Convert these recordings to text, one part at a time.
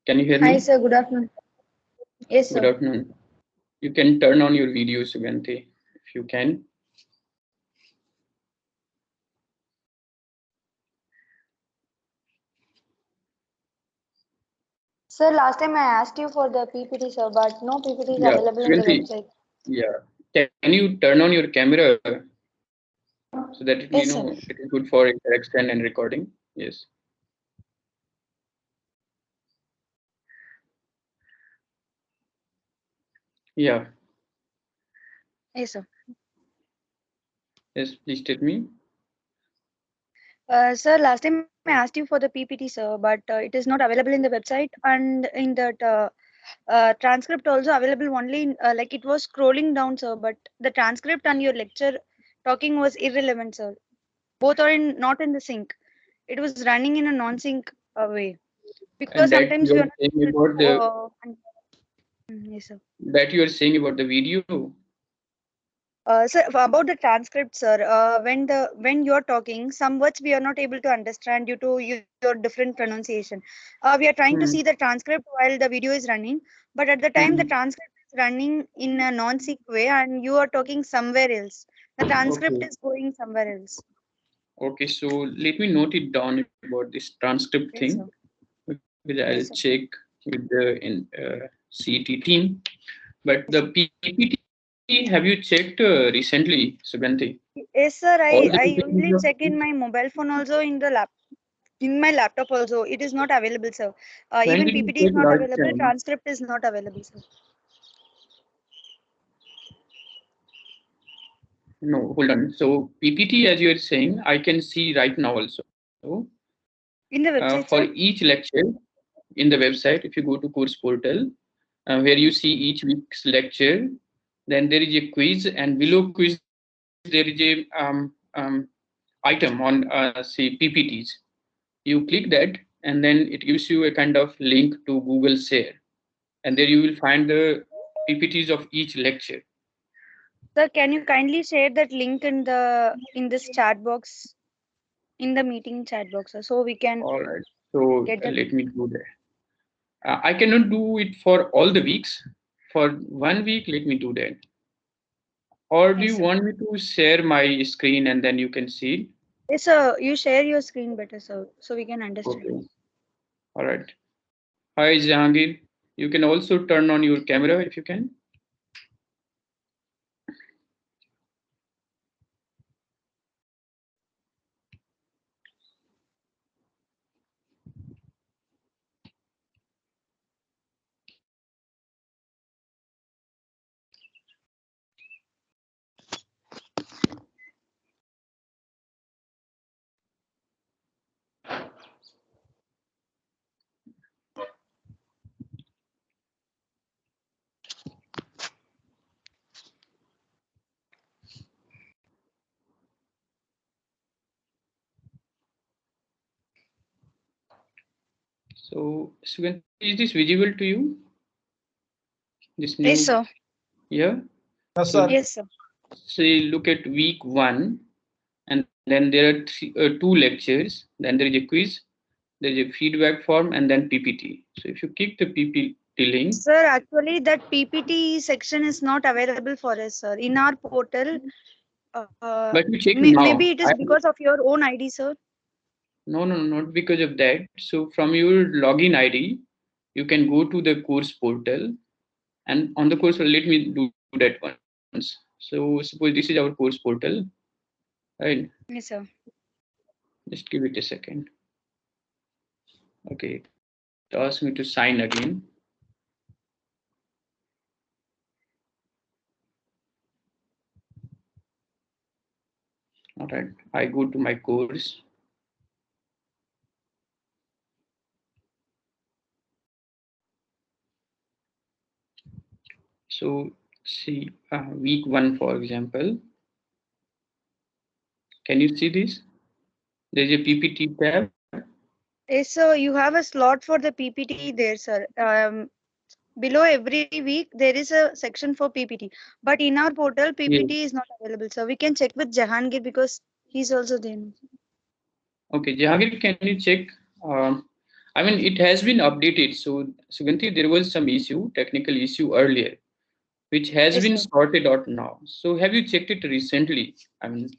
Can you hear Hi, me? sir. Good afternoon. Yes, Good sir. afternoon. You can turn on your video, Sugandhi, if you can. Sir, last time I asked you for the PPT, sir, but no PPT is Yeah, available in the Sugandhi. website. Yeah. Can you turn on your camera so that Yes, sir. it is good for interaction and recording? Yes. Yeah. Yes, sir. Yes. Please tell me. Sir, last time I asked you for the PPT, sir, but it is not available in the website, and in that transcript also available only in, like it was scrolling down, sir, but the transcript and your lecture talking was irrelevant, sir. Both are in not in the sync. It was running in a non-sync way because And that sometimes you we are are not saying able about to. the Yes, sir. that you are saying about the video. Sir, about the transcript, sir, when you're talking, some words we are not able to understand due to your different pronunciation. We are trying to see the Hmm. transcript while the video is running, but at the time the Hmm. transcript is running in a non-sync way, and you are talking somewhere else. The transcript Okay. is going somewhere else. Okay. So let me note it down about this transcript Yes, thing, sir. because I'll Yes, sir. check with the CET team. But Yes, the sir. PPT, have you checked recently, Sugandhi? Yes, sir. All the I PPTs usually of check in my mobile phone also in my laptop also. It is not available, sir. when Even did you PPT is check not last available. time? Transcript is not available, sir. No, hold on. So PPT, as you are saying, I can see right now also. In the For website, sir. each lecture in the website, if you go to course portal, where you see each week's lecture, then there is a quiz, and below quiz there is a item on say PPTs. You click that, and then it gives you a kind of link to Google Share, and there you will find the PPTs of each lecture. Sir, can you kindly share that link in this chat box, in the meeting chat box, sir, so we can All right. So get that. let me do that. I cannot do it for all the weeks. For 1 week, let me do that. Or do Yes, you sir. want me to share my screen and then you can see it? Yes, sir. You share your screen better, sir, so we can understand. Okay. All right. Hi, Jahangir. You can also turn on your camera if you can. So, Sugandhi, is this visible to you? This Yes, new, sir. yeah? Yes, So, sir. Yes, sir. say, look at week 1, and then there are two lectures, then there is a quiz, there is a feedback form, and then PPT. So, if you click the PPT link, Sir, actually, that PPT section is not available for us, sir. In our portal, but you check maybe now. it is because of your own ID, sir. No, no, no, not because of that. So from your login ID, you can go to the course portal, and on the course, let me do that once. So suppose this is our course portal, right? Yes, sir. Just give it a second. Okay, it asks me to sign again. All right, I go to my course. So see week 1, for example. Can you see this? There's a PPT tab. Yes, sir. You have a slot for the PPT there, sir. Below every week there is a section for PPT, but in our portal Yes. PPT is not available, sir. We can check with Jahangir because he's also there. Okay, Jahangir, can you check? I mean, it has been updated. So, Suganti, there was some issue, technical issue earlier, which has Yes, been sir. sorted out now. So, have you checked it recently? I mean,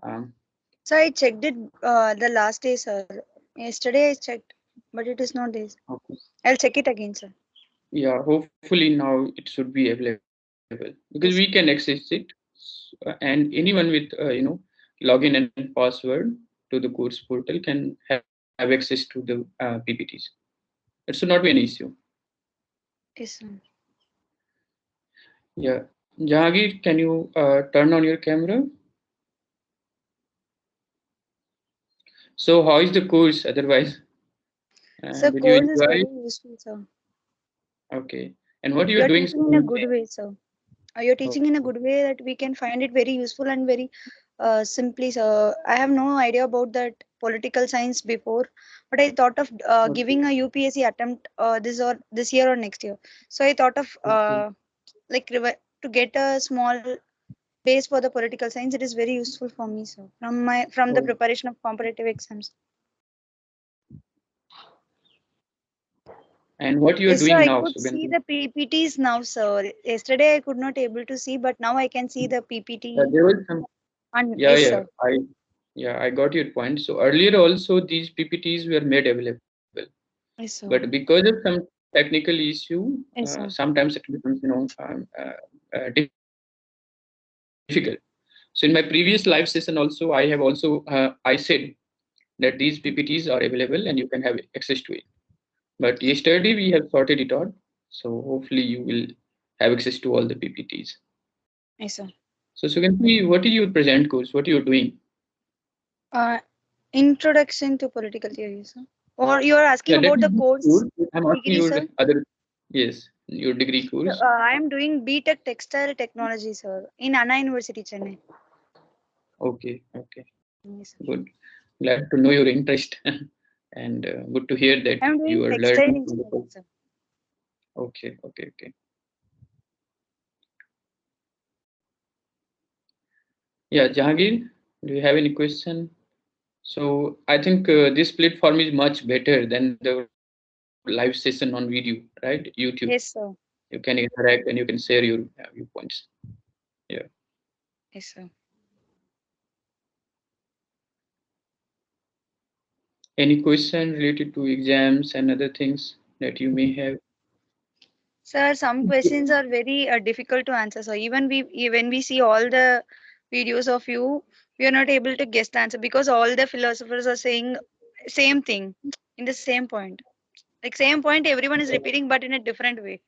um, So I checked it the last day, sir. Yesterday I checked, but it is not this. okay. I'll check it again, sir. Yeah, hopefully now it should be available because we can Yes, access sir. it, and anyone with login and password to the course portal can have access to the PPTs. It should not be an issue. Yes, sir. Yeah, Jahangir, can you turn on your camera? So, how is the course otherwise? So Did you course is enjoy very it? useful, sir. Okay. And what you are You're doing teaching in a student? good way, sir. You're teaching in a good way that we can find it very useful and very simply, sir. I have no idea about that political science before, but I thought of Okay. giving a UPSC attempt this year or next year. So I thought of Okay. to get a small base for the political science. It is very useful for me, sir. From the Oh. preparation of competitive exams. And what you are Yes, sir. doing I now, could see Suganti? the PPTs now, sir. Yesterday I could not able to see, but now I can see the PPT. There was some. And Yeah, yes, yeah. sir. I got your point. So earlier also these PPTs were made available, Yes, but sir. because of some technical issue, Yes, sir. sometimes it becomes difficult. So in my previous live session also, I have also I said that these PPTs are available and you can have access to it. But yesterday we have sorted it out, so hopefully you will have access to all the PPTs. Yes, sir. So Suganti, what is your present course? What are you doing? Uh, Introduction to political theory, sir. Or you are Yeah, asking that about is the good course course. I'm asking degree, your sir? other, yes, your degree So, course. I am doing BTech Textile Technology, sir, in Anna University, Chennai. Okay, okay, Yes, sir. good. Glad to know your interest, and good to hear that I am you doing are textile learning from the engineering, course. sir. Okay, okay, okay. Yeah, Jahangir, do you have any question? So I think this platform is much better than the live session on video, right? YouTube. Yes, You sir. can interact and you can share your viewpoints. Yeah. Yes, sir. Any question related to exams and other things that you may have? Sir, some questions are very difficult to answer. So when we see all the videos of you, we are not able to guess the answer because all the philosophers are saying same thing in the same point. Like same point, everyone is repeating, but in a different way.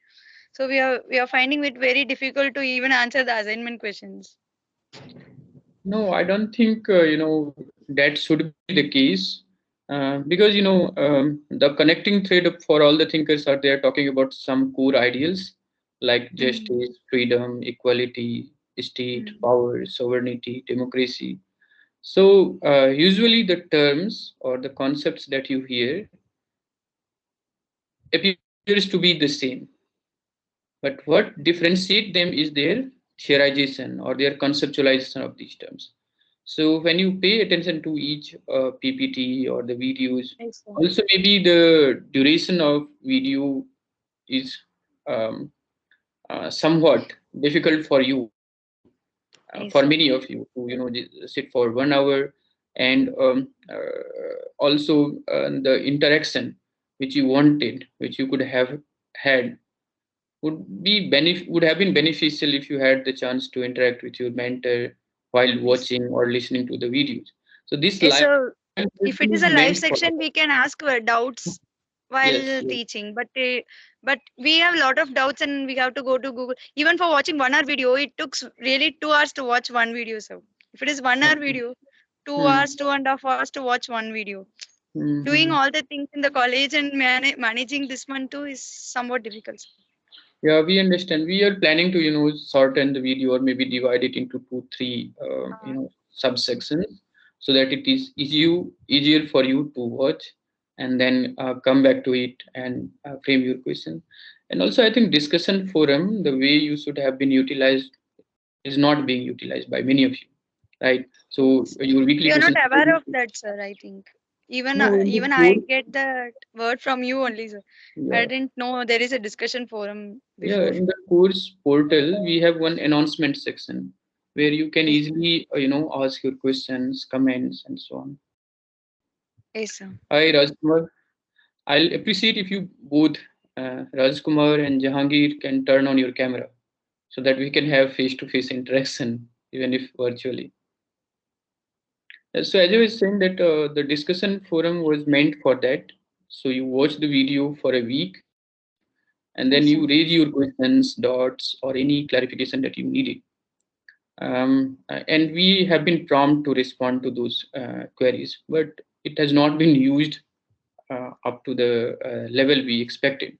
So we are finding it very difficult to even answer the assignment questions. No, I don't think that should be the case, because the connecting thread for all the thinkers are there talking about some core ideals like Mm, justice, freedom, equality, state mm, power, sovereignty, democracy. So usually the terms or the concepts that you hear appears to be the same, but what differentiate them is their theorization or their conceptualization of these terms. So when you pay attention to each PPT or the videos, yes, sir. also maybe the duration of video is um, somewhat difficult for you, for many of Yes, you sir. who sit for 1 hour, and also the interaction which you wanted, which you could have had would have been beneficial if you had the chance to interact with your mentor while Yes. watching or listening to the videos. So this Yes, live sir. session is If it is a meant live for that. section, we can ask doubts Yes, while yes. teaching. But we have a lot of doubts, and we have to go to Google. Even for watching 1 hour video, it took really 2 hours to watch one video. So if it is 1 hour Okay. video, two Hmm. hours, 2.5 hours to watch one video. Doing Hmm. all the things in the college and managing this one too is somewhat difficult. Yeah, we understand. We are planning to, shorten the video or maybe divide it into two, three, Uh, subsections so that it is easier for you to watch and then come back to it and frame your question. And also, I think discussion forum, the way you should have been utilized, is not being utilized by many of you, right? So yes. your weekly We are not question. aware of that, sir. I think. No, in the Even I course, get that word from you only, sir. I yeah, didn't know there is a discussion forum yeah, before. in the course portal, we have one announcement section where you can Yes, sir. easily, ask your questions, comments, and so on. Yes, sir. Hi, Rajkumar. I'll appreciate if you both, Rajkumar and Jahangir, can turn on your camera so that we can have face-to-face interaction, even if virtually. So as I was saying that the discussion forum was meant for that. So you watch the video for a week and then you Yes, raise sir. your questions, dots, or any clarification that you needed. And we have been prompt to respond to those queries, but it has not been used up to the level we expected.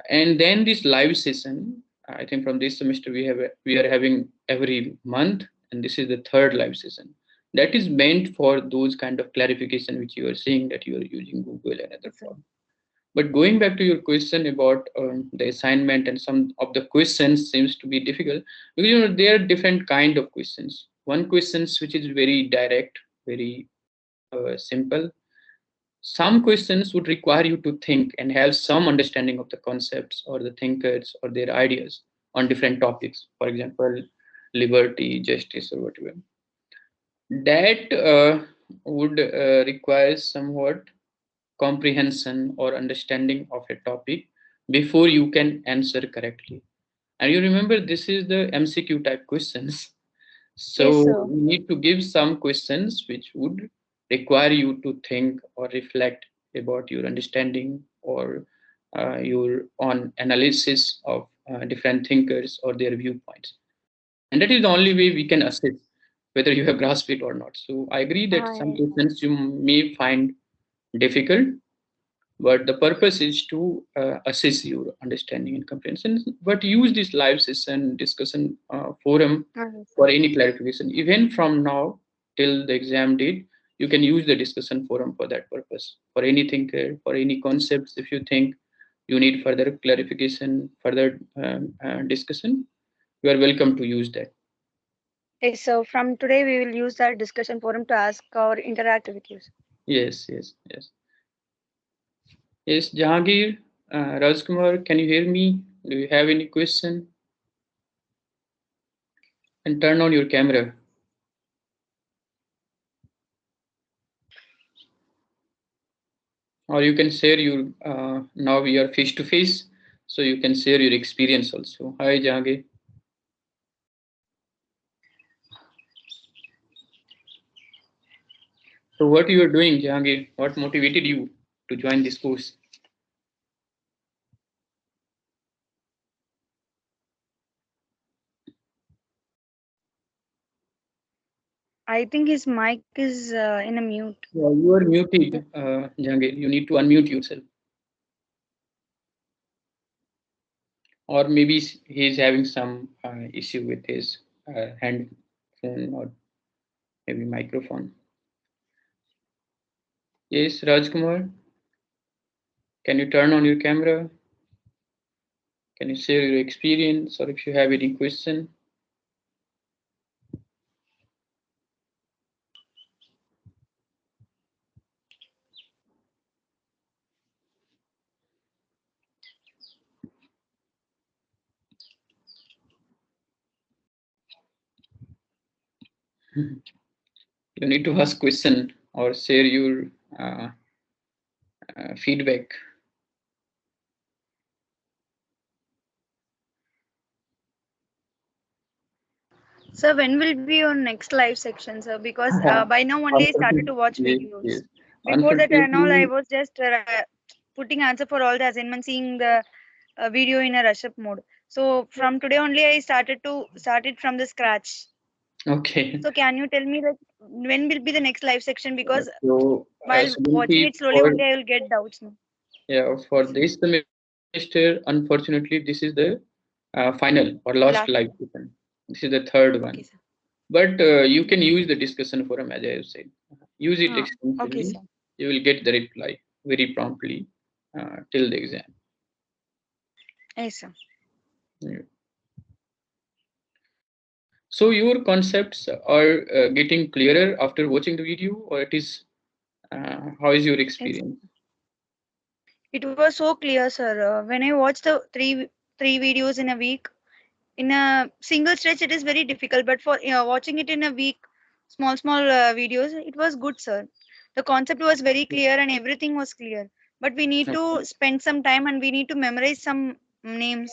And then this live session, I think from this semester we are having every month, and this is the third live session. That is meant for those kind of clarification which you are saying that you are using Google and other Yes, sir. forms. But going back to your question about the assignment, and some of the questions seems to be difficult because there are different kind of questions. One questions which is very direct, very simple. Some questions would require you to think and have some understanding of the concepts or the thinkers or their ideas on different topics. For example, liberty, justice, or whatever. That would require somewhat comprehension or understanding of a topic before you can answer correctly. And you remember this is the MCQ type questions. Yes, So sir. we need to give some questions which would require you to think or reflect about your understanding or your on analysis of different thinkers or their viewpoints. And that is the only way we can assess whether you have grasped it or not. So I agree that some Yes, sir. questions you may find difficult, but the purpose is to assess your understanding and comprehension. But use this live session discussion forum Yes, sir. for any clarification. Even from now till the exam date, you can use the discussion forum for that purpose. For anything, for any concepts, if you think you need further clarification, further discussion, you are welcome to use that. Yes, so from today we will use that discussion forum to ask or interact with you. Yes, yes, yes. Yes, Jahangir, Rajkumar, can you hear me? Do you have any question? And turn on your camera. Or you can share your now we are face to face, so you can share your experience also. Hi Jahangir. So what you are doing, Jahangir? What motivated you to join this course? I think his mic is in a mute. Yeah, you are muted, Jahangir. You need to unmute yourself. Or maybe he's having some issue with his hand phone or maybe microphone. Yes, Rajkumar, can you turn on your camera? Can you share your experience, or if you have any question? You need to ask question or share your uh, feedback. So when will be your next live section, sir? Because by now only I started to Unfortunately, watch yes, videos. yes. Before that and all, I Unfortunately, was just putting answer for all the assignments, seeing the video in a rush up mode. So from today only, I started from the scratch. okay. So can you tell me like when will be the next live section? Because while So watching Binti, it slowly, for only I will get doubts now. yeah, for Yes, sir. this semester, unfortunately, this is the final or last live Last one. session. This is the third one. Okay, sir. But you can use the discussion forum as I have said. Use it Okay, extensively. sir. You will get the reply very promptly till the exam. Yes, sir. Yeah. So your concepts are getting clearer after watching the video, or it is How is your Yes. experience? It was so clear, sir. When I watched the three videos in a week, in a single stretch, it is very difficult. But for watching it in a week, small videos, it was good, sir. The concept was very clear and everything was clear. But we need to Okay. spend some time and we need to memorize some names.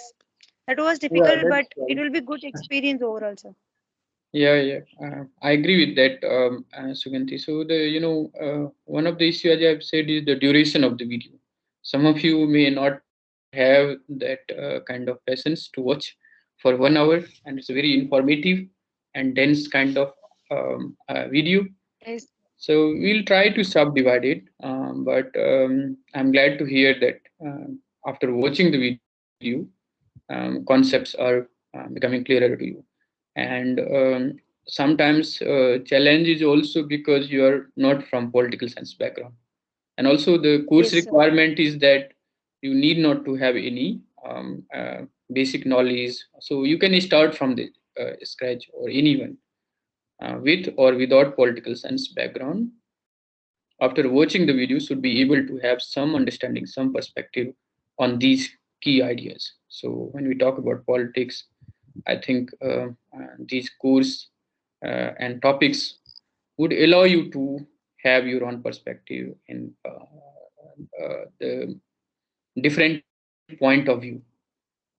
That was Yeah, difficult, that's but it right. will be good experience overall, sir. Yeah, yeah. I agree with that, Suganti. So one of the issues, as I've said, is the duration of the video. Some of you may not have that kind of patience to watch for 1 hour, and it's a very informative and dense kind of video. Yes. So we'll try to subdivide it, but I'm glad to hear that after watching the video, concepts are becoming clearer to you. And sometimes challenge is also because you are not from political science background, and also the course Yes, sir. requirement is that you need not to have any basic knowledge, so you can start from the scratch, or anyone with or without political science background, after watching the video, should be able to have some understanding, some perspective on these key ideas. So when we talk about politics, I think these course and topics would allow you to have your own perspective in the different point of view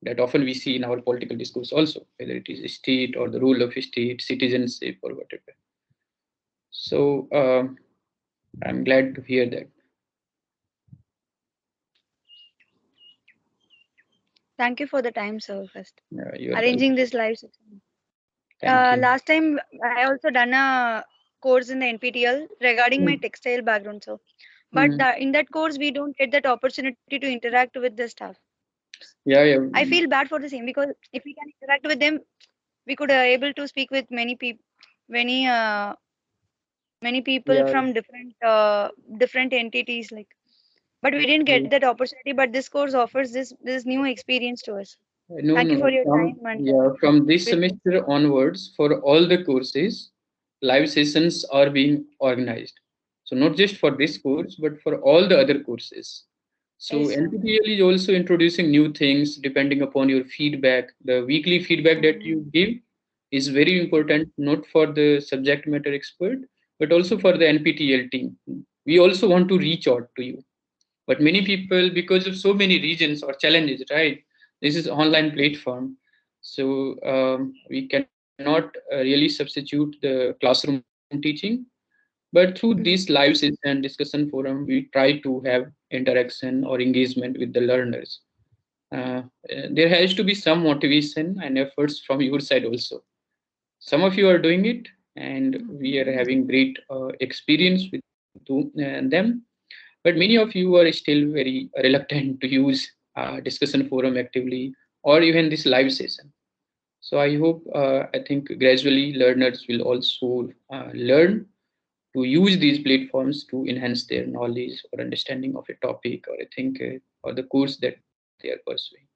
that often we see in our political discourse also, whether it is a state or the rule of a state, citizenship, or whatever. So I'm glad to hear that. Thank you for the time, sir, first. You are Arranging welcome. this live session. Thank you. Last time I also done a course in the NPTL regarding my Mm. textile background, so but Mm. in that course we don't get that opportunity to interact with the staff. Yeah, yeah, I feel bad for the same because if we can interact with them, we could able to speak with many many people yeah. from different entities like. But we didn't Yeah. get that opportunity. But this course offers this new experience to us. No, Thank no, you no. for your time and From this we'll semester onwards, for all the courses, live sessions are being organized. So not just for this course, but for all the other courses. So yes, sir. NPTEL is also introducing new things depending upon your feedback. The weekly feedback that Mhm. you give is very important, not for the subject matter expert, but also for the NPTEL team. We also want to reach out to you, but many people, because of so many regions or challenges, right, this is online platform, so we cannot really substitute the classroom teaching, but through this live Mhm. session discussion forum, we try to have interaction or engagement with the learners. There has to be some motivation and efforts from your side also. Some of you are doing it, and we are having great experience with them, but many of you are still very reluctant to use discussion forum actively, or even this live session. So I think gradually learners will also learn to use these platforms to enhance their knowledge or understanding of a topic, or I think or the course that they are pursuing.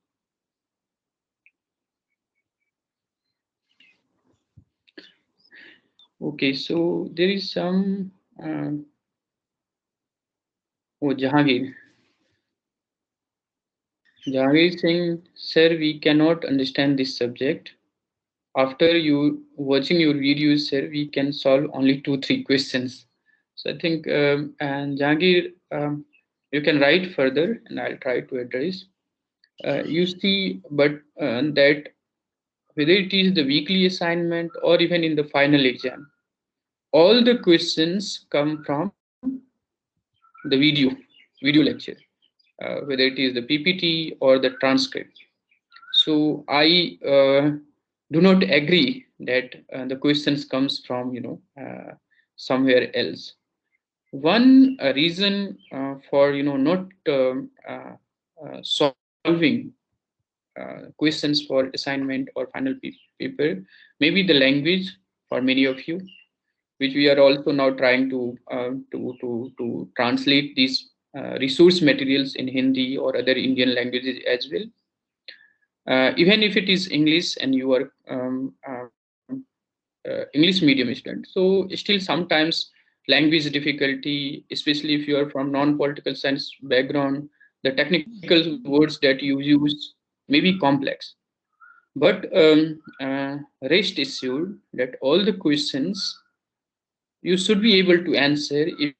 Okay, so there is some oh, Jahangir is saying, sir, we cannot understand this subject. After you watching your videos, sir, we can solve only 2 3 questions. So I think and Jahangir, you can write further, and I'll try to address. You see, but that whether it is the weekly assignment or even in the final exam, all the questions come from the video lecture, whether it is the PPT or the transcript. So I do not agree that the questions comes from somewhere else. One reason for not solving questions for assignment or final paper, maybe the language for many of you, which we are also now trying to translate these resource materials in Hindi or other Indian languages as well. Even if it is English and you are English medium student, so still sometimes language difficulty, especially if you are from non-political science background, the technical words that you use may be complex. But rest assured that all the questions you should be able to answer if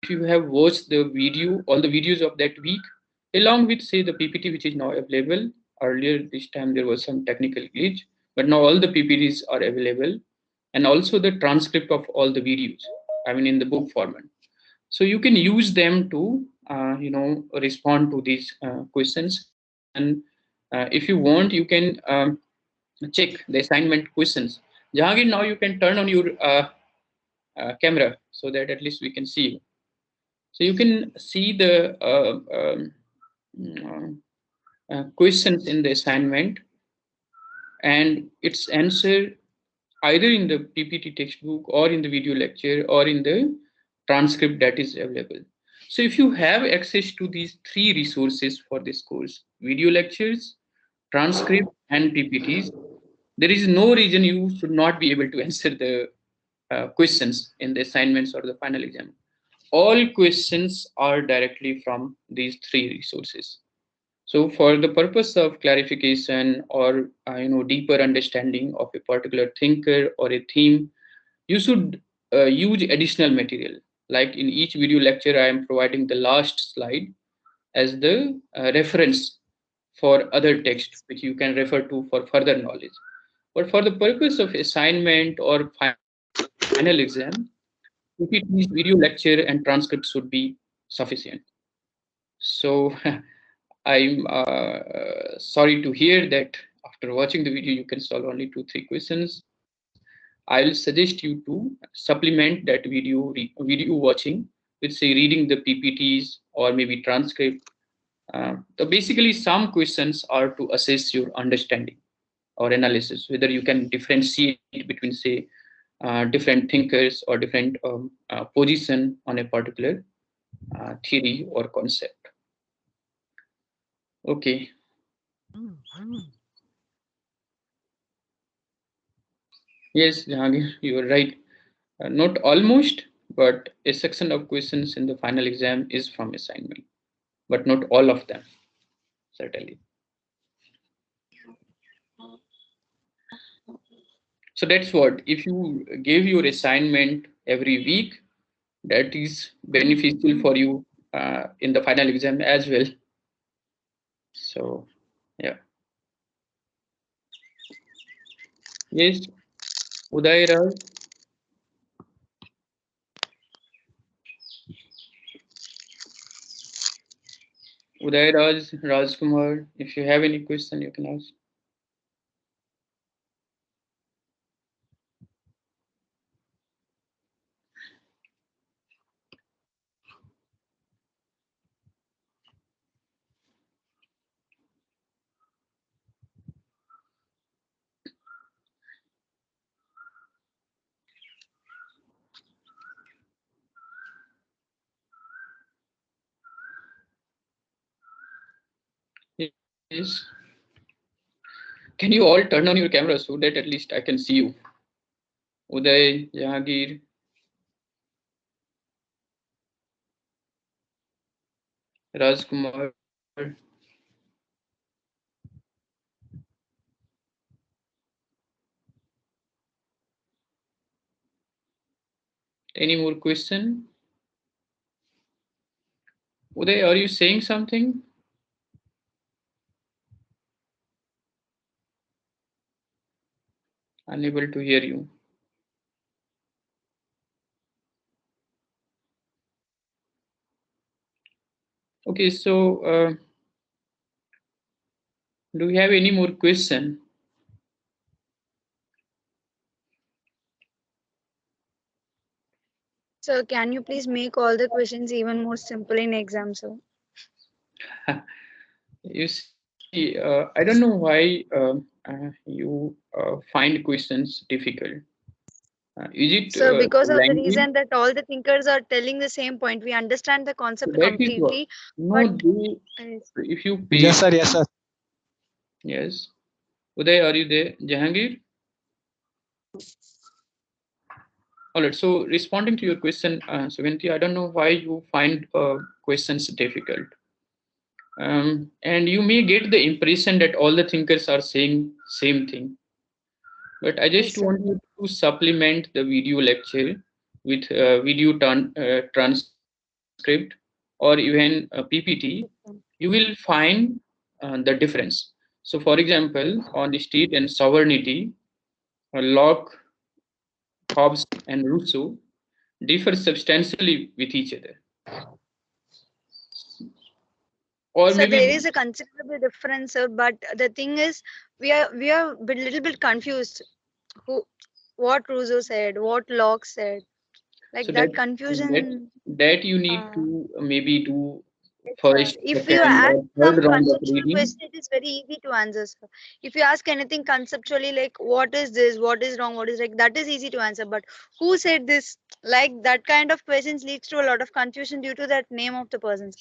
you have watched the video, all the videos of that week, along with say the PPT which is now available. Earlier this time there was some technical glitch, but now all the PPTs are available, and also the transcript of all the videos. I mean in the book format. So you can use them to respond to these questions. And if you want, you can check the assignment questions. Jahangir, now you can turn on your camera so that at least we can see you. So you can see the questions in the assignment and its answer either in the PPT textbook or in the video lecture or in the transcript that is available. So if you have access to these three resources for this course, video lectures, transcript, and PPTs, there is no reason you should not be able to answer the questions in the assignments or the final exam. All questions are directly from these three resources. So for the purpose of clarification or deeper understanding of a particular thinker or a theme, you should use additional material. Like in each video lecture, I am providing the last slide as the reference for other text which you can refer to for further knowledge. But for the purpose of assignment or final exam, PPT's video lecture and transcript should be sufficient. So I'm sorry to hear that after watching the video, you can solve only 2, 3 questions. I'll suggest you to supplement that video watching with say reading the PPTs or maybe transcript. So basically, some questions are to assess your understanding or analysis, whether you can differentiate between say different thinkers or different position on a particular theory or concept. Okay. Yes, Jahangir, you are right. Not almost, but a section of questions in the final exam is from assignment, but not all of them, certainly. So that's what, if you give your assignment every week, that is beneficial for you in the final exam as well. So, yeah. Yes, Uday Raj, Uday Raj, Raj Kumar, if you have any question, you can ask. Yes. Can you all turn on your camera so that at least I can see you? Uday, Jahangir, Rajkumar. Any more question? Uday, are you saying something? Unable to hear you. Okay, so do we have any more question? So can you please make all the questions even more simple in exam, sir? You see, I don't know why you find questions difficult. Is it So the because of the language? reason that all the thinkers are telling the same point, we understand the So concept that is what. completely, No, but they, yes. if you Yes, pay, sir. Yes, sir. yes. Uday, are you there? Jahangir? All right. So responding to your question, Suganti, I don't know why you find questions difficult. And you may get the impression that all the thinkers are saying same thing. But I Yes, just sir. want you to supplement the video lecture with transcript or even a PPT. Yes, sir. You will find the difference. So, for example, on the state and sovereignty, Locke, Hobbes, and Rousseau differ substantially with each other. Or So there maybe, is a considerable difference, sir, but the thing is, we are a little bit confused. Who, what Rousseau said, what Locke said, so like that that that confusion. that you need Uh, to maybe do yes, sir. first, If you second, ask or some third round of conceptual reading. question, it is very easy to answer, sir. If you ask anything conceptually, like what is this, what is wrong, what is right, that is easy to answer. But who said this? Like that kind of questions leads to a lot of confusion due to that name of the person.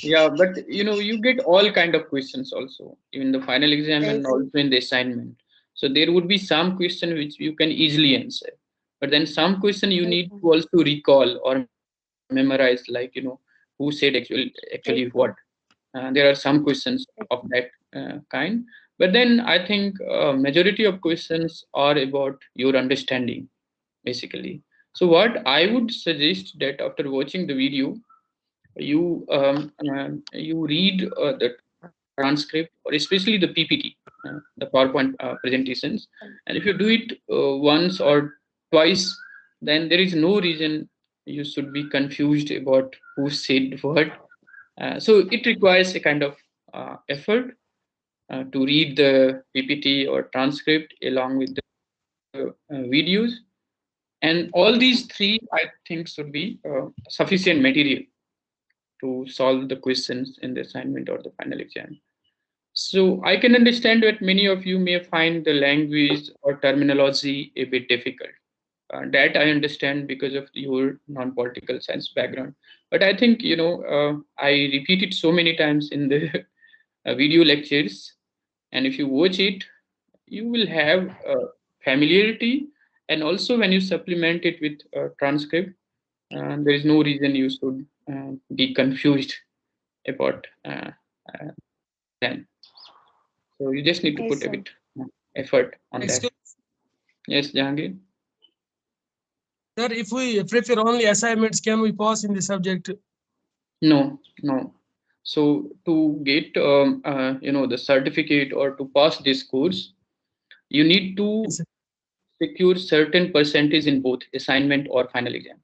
Yeah, but you get all kind of questions also in the final exam and Yes, also in the assignment. So there would be some question which you can easily answer, but then some question you yes, need sir. to also recall or memorize, like who said actually Yes, what. sir. There are some questions Yes, of that kind, but then I think majority of questions are about your understanding, basically. So what I would suggest that after watching the video, you read the transcript, or especially the PPT, the PowerPoint presentations, and if you do it once or twice, then there is no reason you should be confused about who said what. So it requires a kind of effort to read the PPT or transcript along with the videos. And all these yes, sir. three, I think, should be sufficient material to solve the questions in the assignment or the final exam. So I can understand that many of you may find the language or terminology a bit difficult. That I understand because of your non-political science background. But I think I repeat it so many times in the video lectures, and if you watch it, you will have familiarity, and also when you supplement it with transcript, there is no reason you should be confused about them. So you just need to Yes, put a sir. bit effort on that. Excuse, Yes, Jahangir? sir, if we prefer only assignments, can we pass in the subject? No, no. So to get the certificate or to pass this course, you need to Yes, sir. secure certain percentage in both assignment or final exam.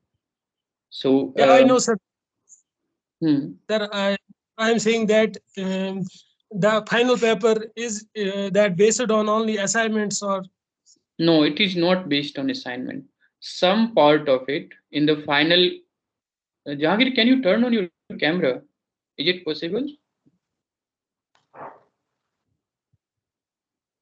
So Yeah, I know, sir. hmm, Sir, I am saying that the final paper is that based on only assignments or no, it is not based on assignment. Some part of it in the final. Jahangir, can you turn on your camera? Is it possible?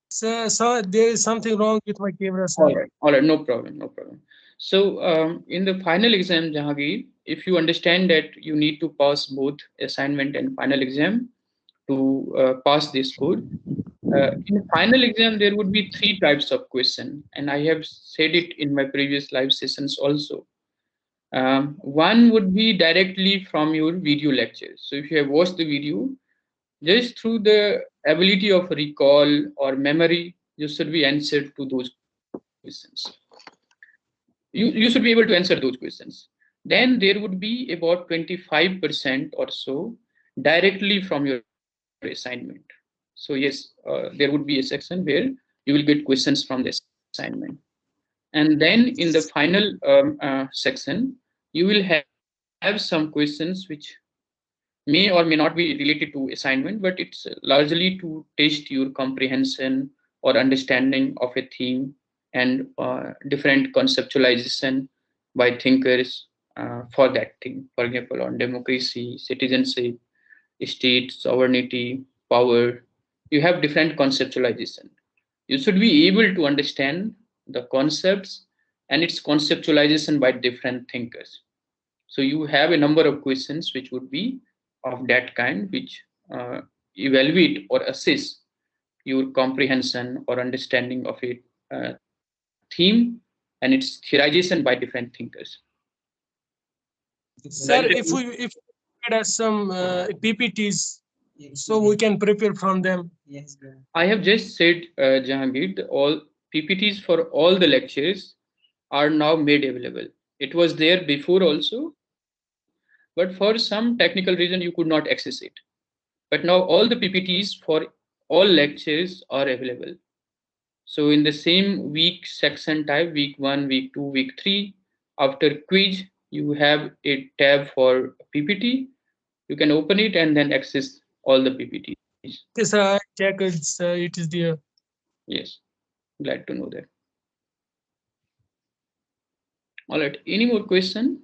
so there is something wrong with my camera, sir. All right, no problem, no problem. So, in the final exam, Jahangir, if you understand that you need to pass both assignment and final exam to pass this course, in the final exam there would be three types of question, and I have said it in my previous live sessions also. One would be directly from your video lectures. So, if you have watched the video, just through the ability of recall or memory, you should be answered to those questions. You should be able to answer those questions. Then there would be about 25% or so directly from your assignment. So yes, there would be a section where you will get questions from the assignment. And then in the final section, you will have some questions which may or may not be related to assignment, but it's largely to test your comprehension or understanding of a theme, and different conceptualization by thinkers for that theme. For example, on democracy, citizenship, state, sovereignty, power, you have different conceptualization. You should be able to understand the concepts and its conceptualization by different thinkers. So you have a number of questions which would be of that kind, which evaluate or assess your comprehension or understanding of a theme, as well as and its theorization by different thinkers. Sir, if we had some PPTs, so we can prepare from them. I have just said, Jahangir, all PPTs for all the lectures are now made available. It was there before also, but for some technical reason you could not access it. But now all the PPTs for all lectures are available. So in the same week section type, week 1, week 2, week 3, after quiz, you have a tab for PPT. You can open it and then access all the PPTs. Yes, I check it is there. Yes, glad to know that. All right, any more question?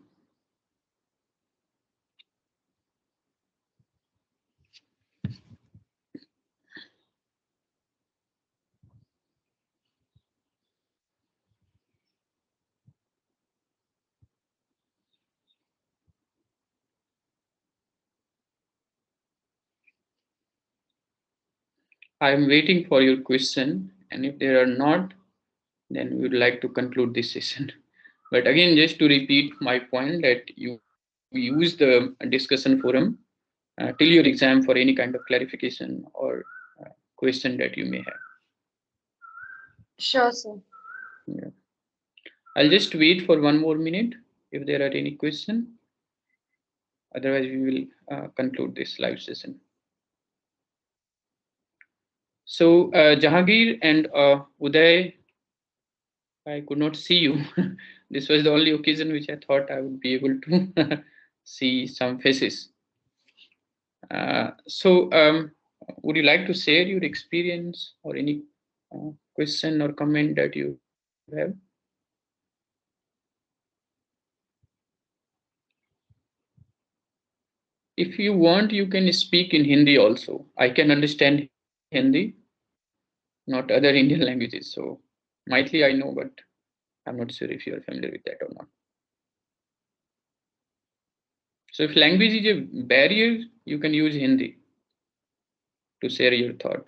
I am waiting for your question, and if there are not, then we would like to conclude this session. But again, just to repeat my point that you use the discussion forum till your exam for any kind of clarification or question that you may have. Sure, sir. Yeah. I'll just wait for 1 more minute if there are any question. Otherwise, we will conclude this live session. So, Jahangir and Uday, I could not see you. This was the only occasion which I thought I would be able to see some faces. So, would you like to share your experience or any question or comment that you have? If you want, you can speak in Hindi also. I can understand Hindi, not other Indian languages. So, Maithili I know, but I'm not sure if you are familiar with that or not. So, if language is a barrier, you can use Hindi to share your thought.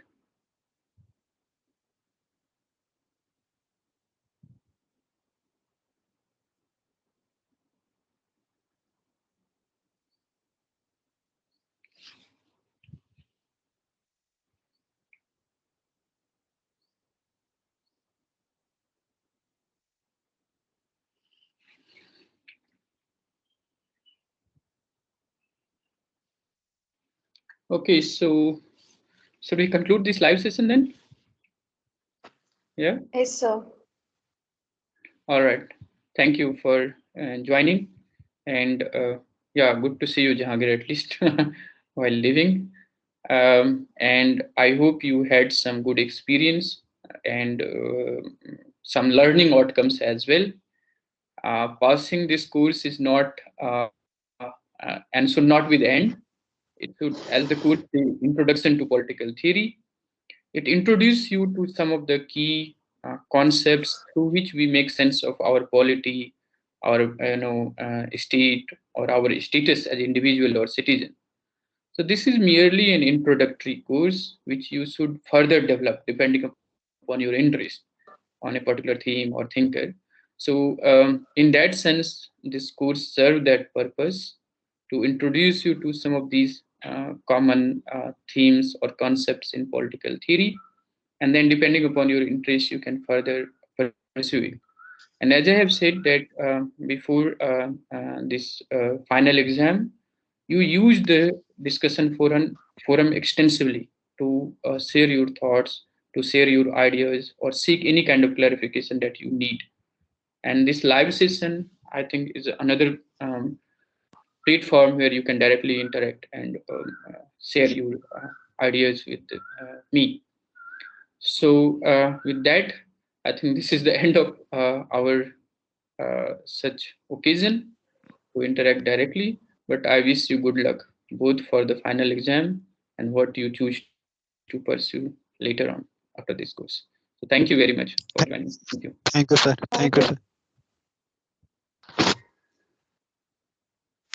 Okay, so should we conclude this live session then? Yeah. Yes, sir. All right. Thank you for joining. And yeah, good to see you, Jahangir, at least while living. And I hope you had some good experience and some learning outcomes as well. Passing this course is not and should not be the end. It should, as the course, the introduction to political theory. It introduces you to some of the key concepts through which we make sense of our polity, our state, or our status as individual or citizen. So this is merely an introductory course which you should further develop depending upon your interest on a particular theme or thinker. So in that sense, this course served that purpose to introduce you to some of these common themes or concepts in political theory, and then depending upon your interest you can further pursue it. And as I have said that before this final exam, you use the discussion forum extensively to share your thoughts, to share your ideas, or seek any kind of clarification that you need. And this live session, I think, is another platform where you can directly interact and share your ideas with me. So, with that, I think this is the end of our such occasion to interact directly. But I wish you good luck both for the final exam and what you choose to pursue later on after this course. So, thank you very much for joining. Thank you. Thank you, sir. Thank Thank you, you. sir.